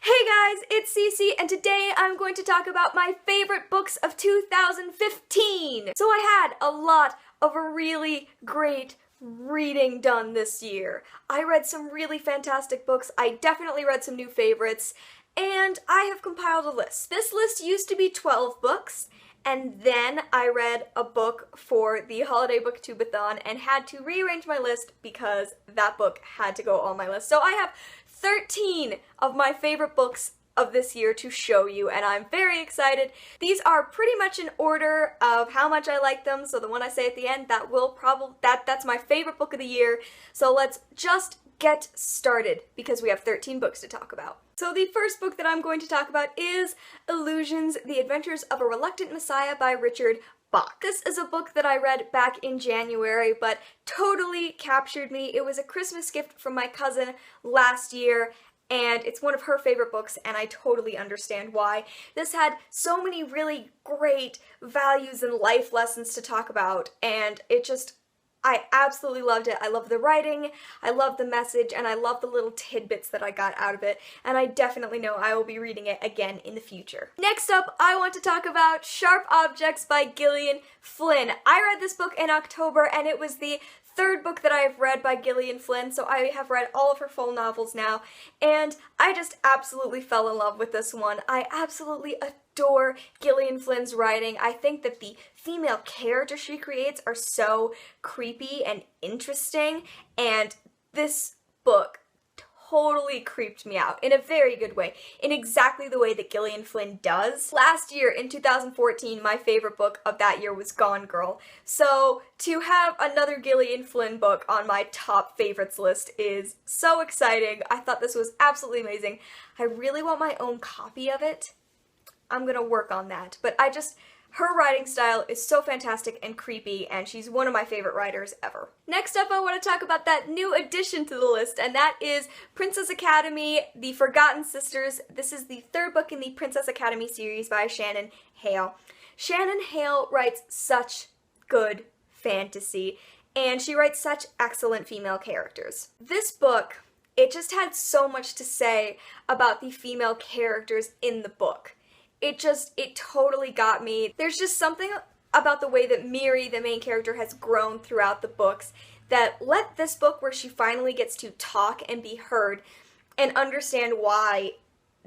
Hey guys, it's Cece, and today I'm going to talk about my favorite books of 2015. So I had a lot of really great reading done this year. I read some really fantastic books, I definitely read some new favorites, and I have compiled a list. This list used to be 12 books, and then I read a book for the Holiday Booktubeathon and had to rearrange my list because that book had to go on my list. So I have 13 of my favorite books of this year to show you, and I'm very excited. These are pretty much in order of how much I like them, so the one I say at the end, that's my favorite book of the year. So let's just get started because we have 13 books to talk about. So the first book that I'm going to talk about is Illusions: The Adventures of a Reluctant Messiah by Richard Bach. This is a book that I read back in January, but totally captured me. It was a Christmas gift from my cousin last year, and it's one of her favorite books, and I totally understand why. This had so many really great values and life lessons to talk about, and I absolutely loved it. I love the writing, I love the message, and I love the little tidbits that I got out of it, and I definitely know I will be reading it again in the future. Next up, I want to talk about Sharp Objects by Gillian Flynn. I read this book in October, and it was the third book that I have read by Gillian Flynn, so I have read all of her full novels now, and I just absolutely fell in love with this one. I absolutely adore Gillian Flynn's writing. I think that the female characters she creates are so creepy and interesting, and this book totally creeped me out in a very good way, in exactly the way that Gillian Flynn does. Last year, in 2014, my favorite book of that year was Gone Girl, so to have another Gillian Flynn book on my top favorites list is so exciting. I thought this was absolutely amazing. I really want my own copy of it. I'm gonna work on that, but her writing style is so fantastic and creepy, and she's one of my favorite writers ever. Next up, I want to talk about that new addition to the list, and that is Princess Academy: The Forgotten Sisters. This is the third book in the Princess Academy series by Shannon Hale. Shannon Hale writes such good fantasy, and she writes such excellent female characters. This book, it just had so much to say about the female characters in the book. It totally got me. There's just something about the way that Miri, the main character, has grown throughout the books that let this book, where she finally gets to talk and be heard and understand why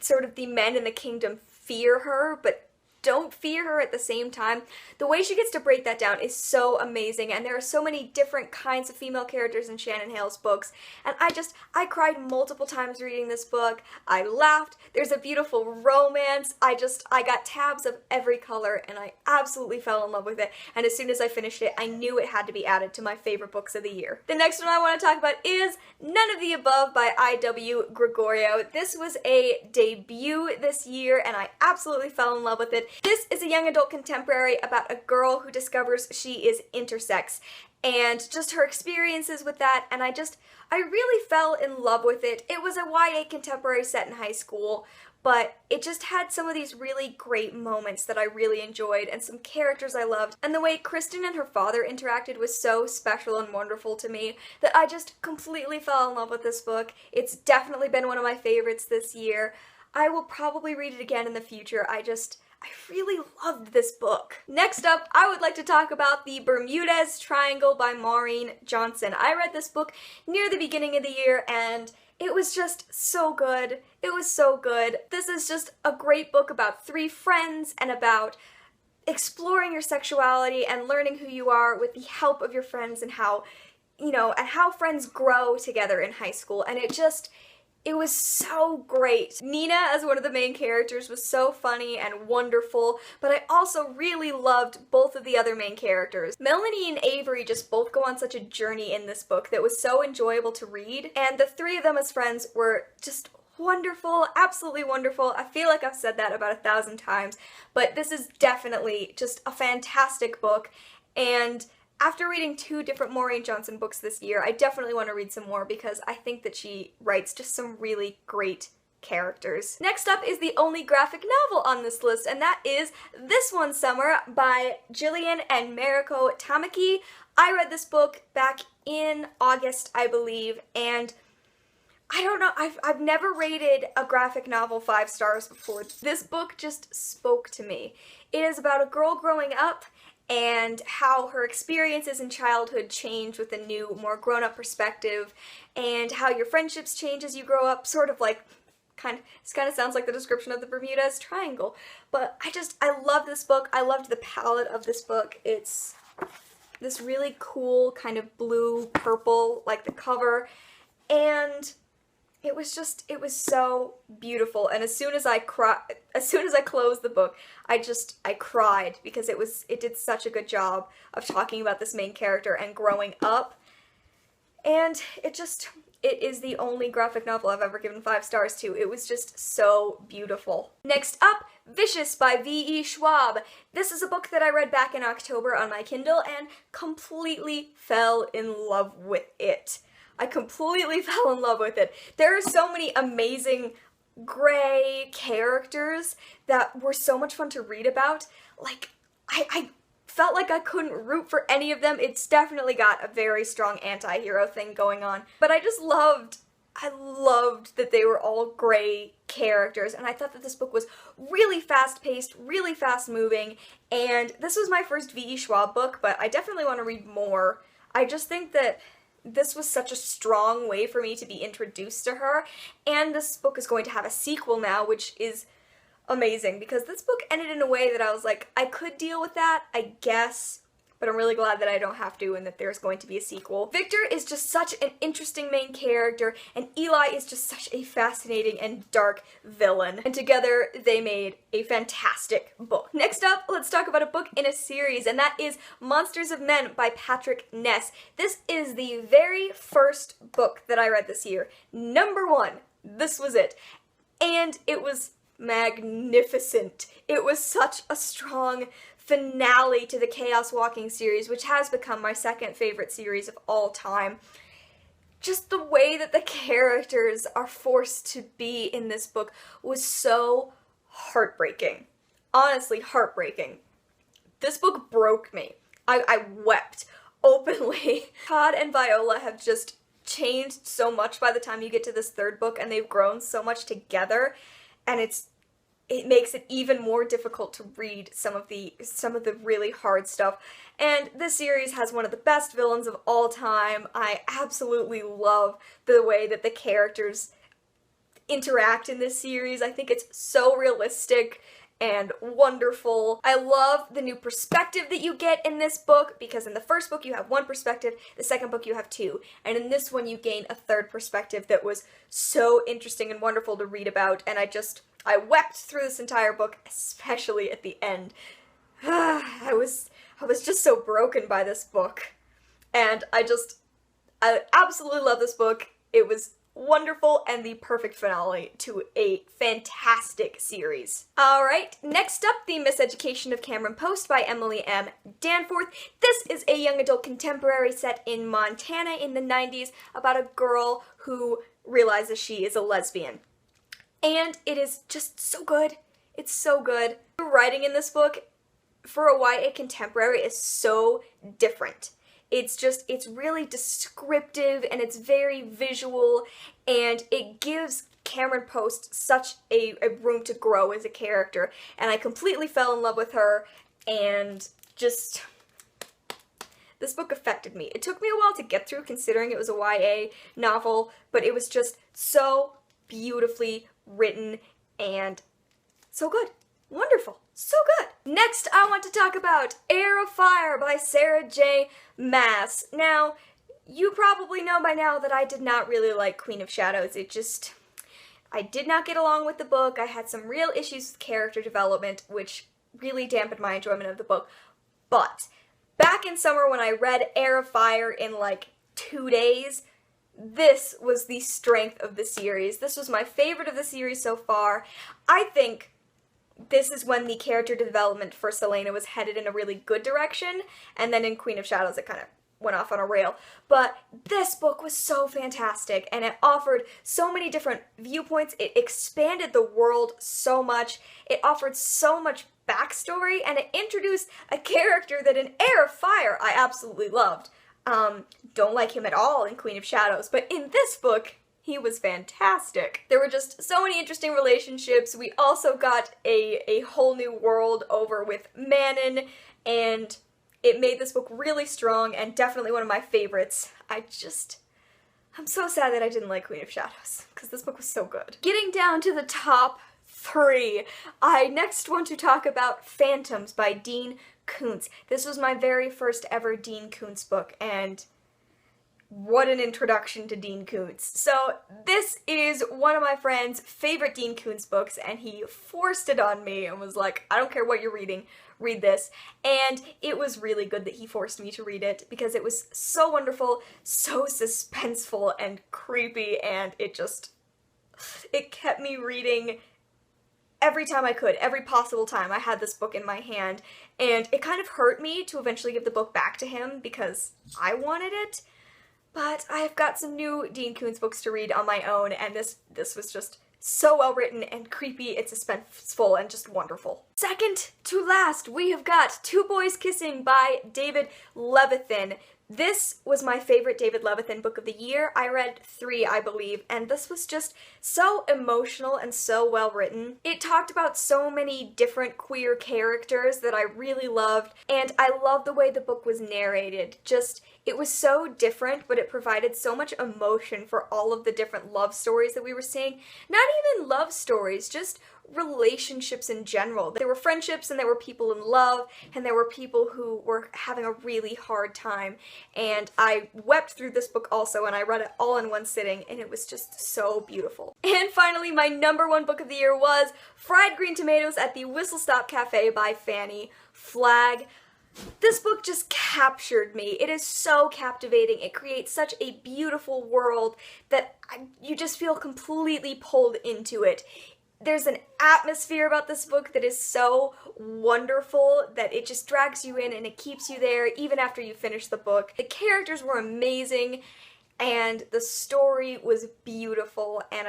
sort of the men in the kingdom fear her, but don't fear her at the same time. The way she gets to break that down is so amazing, and there are so many different kinds of female characters in Shannon Hale's books, and I cried multiple times reading this book. I laughed. There's a beautiful romance. I got tabs of every color, and I absolutely fell in love with it, and as soon as I finished it, I knew it had to be added to my favorite books of the year. The next one I want to talk about is None of the Above by I.W. Gregorio. This was a debut this year, and I absolutely fell in love with it. This is a young adult contemporary about a girl who discovers she is intersex, and just her experiences with that, and I really fell in love with it. It was a YA contemporary set in high school, but it just had some of these really great moments that I really enjoyed, and some characters I loved, and the way Kristen and her father interacted was so special and wonderful to me that I just completely fell in love with this book. It's definitely been one of my favorites this year. I will probably read it again in the future. I really loved this book. Next up, I would like to talk about The Bermudez Triangle by Maureen Johnson. I read this book near the beginning of the year, and it was just so good. It was so good. This is just a great book about three friends and about exploring your sexuality and learning who you are with the help of your friends, and how friends grow together in high school, and it was so great. Nina, as one of the main characters, was so funny and wonderful, but I also really loved both of the other main characters. Melanie and Avery just both go on such a journey in this book that was so enjoyable to read, and the three of them as friends were just wonderful, absolutely wonderful. I feel like I've said that about 1,000 times, but this is definitely just a fantastic book, and after reading 2 different Maureen Johnson books this year, I definitely want to read some more because I think that she writes just some really great characters. Next up is the only graphic novel on this list, and that is This One Summer by Jillian and Mariko Tamaki. I read this book back in August, I believe, and I don't know, I've never rated a graphic novel 5 stars before. This book just spoke to me. It is about a girl growing up and how her experiences in childhood change with a new, more grown-up perspective, and how your friendships change as you grow up, sort of like, this kind of sounds like the description of the Bermudez Triangle. But I love this book. I loved the palette of this book. It's this really cool kind of blue-purple, like the cover, and it was so beautiful. And as soon as I closed the book, I cried, because it did such a good job of talking about this main character and growing up. And it is the only graphic novel I've ever given 5 stars to. It was just so beautiful. Next up, Vicious by V.E. Schwab. This is a book that I read back in October on my Kindle and completely fell in love with it. I completely fell in love with it. There are so many amazing gray characters that were so much fun to read about. Like, I felt like I couldn't root for any of them. It's definitely got a very strong anti-hero thing going on. But I loved that they were all gray characters, and I thought that this book was really fast-paced, really fast-moving, and this was my first V.E. Schwab book, but I definitely want to read more. I just think that this was such a strong way for me to be introduced to her, and this book is going to have a sequel now, which is amazing, because this book ended in a way that I was like, I could deal with that, I guess, but I'm really glad that I don't have to and that there's going to be a sequel. Victor is just such an interesting main character, and Eli is just such a fascinating and dark villain. And together, they made a fantastic book. Next up, let's talk about a book in a series, and that is Monsters of Men by Patrick Ness. This is the very first book that I read this year. Number 1. This was it. And it was magnificent. It was such a strong finale to the Chaos Walking series, which has become my second favorite series of all time. Just the way that the characters are forced to be in this book was so heartbreaking. Honestly, heartbreaking. This book broke me. I wept openly. Todd and Viola have just changed so much by the time you get to this third book, and they've grown so much together, and it makes it even more difficult to read some of the really hard stuff. And this series has one of the best villains of all time. I absolutely love the way that the characters interact in this series. I think it's so realistic and wonderful. I love the new perspective that you get in this book, because in the first book you have one perspective, the second book you have two, and in this one you gain a third perspective that was so interesting and wonderful to read about, and I wept through this entire book, especially at the end. I was just so broken by this book, and I absolutely love this book. It was wonderful and the perfect finale to a fantastic series. Alright, next up, The Miseducation of Cameron Post by Emily M. Danforth. This is a young adult contemporary set in Montana in the 90s about a girl who realizes she is a lesbian. And it is just so good. It's so good. The writing in this book for a YA contemporary is so different. It's really descriptive, and it's very visual, and it gives Cameron Post such a room to grow as a character, and I completely fell in love with her, and just, this book affected me. It took me a while to get through, considering it was a YA novel, but it was just so beautifully written and so good. Wonderful. So good. Next, I want to talk about Heir of Fire by Sarah J. Maas. Now, you probably know by now that I did not really like Queen of Shadows. I did not get along with the book. I had some real issues with character development, which really dampened my enjoyment of the book. But back in summer when I read Heir of Fire in like 2 days, this was the strength of the series. This was my favorite of the series so far. I think this is when the character development for Selena was headed in a really good direction, and then in Queen of Shadows it kind of went off on a rail. But this book was so fantastic, and it offered so many different viewpoints. It expanded the world so much. It offered so much backstory, and it introduced a character that in Heir of Fire I absolutely loved. Don't like him at all in Queen of Shadows, but in this book, He was fantastic. There were just so many interesting relationships. We also got a whole new world over with Manon, and it made this book really strong and definitely one of my favorites. I'm so sad that I didn't like Queen of Shadows, because this book was so good. Getting down to the top 3, I next want to talk about Phantoms by Dean Koontz. This was my very first ever Dean Koontz book, and what an introduction to Dean Koontz. So this is one of my friend's favorite Dean Koontz books, and he forced it on me and was like, I don't care what you're reading, read this. And it was really good that he forced me to read it because it was so wonderful, so suspenseful and creepy, and it kept me reading every time I could, every possible time I had this book in my hand. And it kind of hurt me to eventually give the book back to him because I wanted it. But I've got some new Dean Koontz books to read on my own, and this was just so well written and creepy and suspenseful and just wonderful. Second to last, we have got Two Boys Kissing by David Levithan. This was my favorite David Levithan book of the year. I read 3, I believe, and this was just so emotional and so well written. It talked about so many different queer characters that I really loved, and I love the way the book was narrated. It was so different, but it provided so much emotion for all of the different love stories that we were seeing. Not even love stories, just relationships in general. There were friendships, and there were people in love, and there were people who were having a really hard time. And I wept through this book also, and I read it all in one sitting, and it was just so beautiful. And finally, my #1 book of the year was Fried Green Tomatoes at the Whistle Stop Cafe by Fanny Flagg. This book just captured me. It is so captivating. It creates such a beautiful world that you just feel completely pulled into it. There's an atmosphere about this book that is so wonderful that it just drags you in and it keeps you there even after you finish the book. The characters were amazing and the story was beautiful, and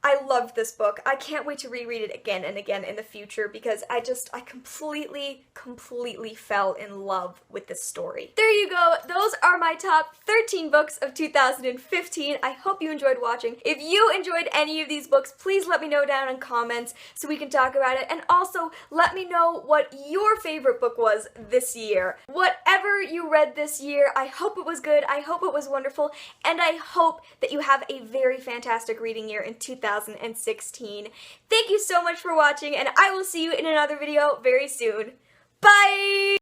I loved this book. I can't wait to reread it again and again in the future because I completely fell in love with this story. There you go. Those are my top 13 books of 2015. I hope you enjoyed watching. If you enjoyed any of these books, please let me know down in comments so we can talk about it. And also, let me know what your favorite book was this year. Whatever you read this year, I hope it was good. I hope it was wonderful. And I hope that you have a very fantastic reading year in 2016. Thank you so much for watching, and I will see you in another video very soon. Bye!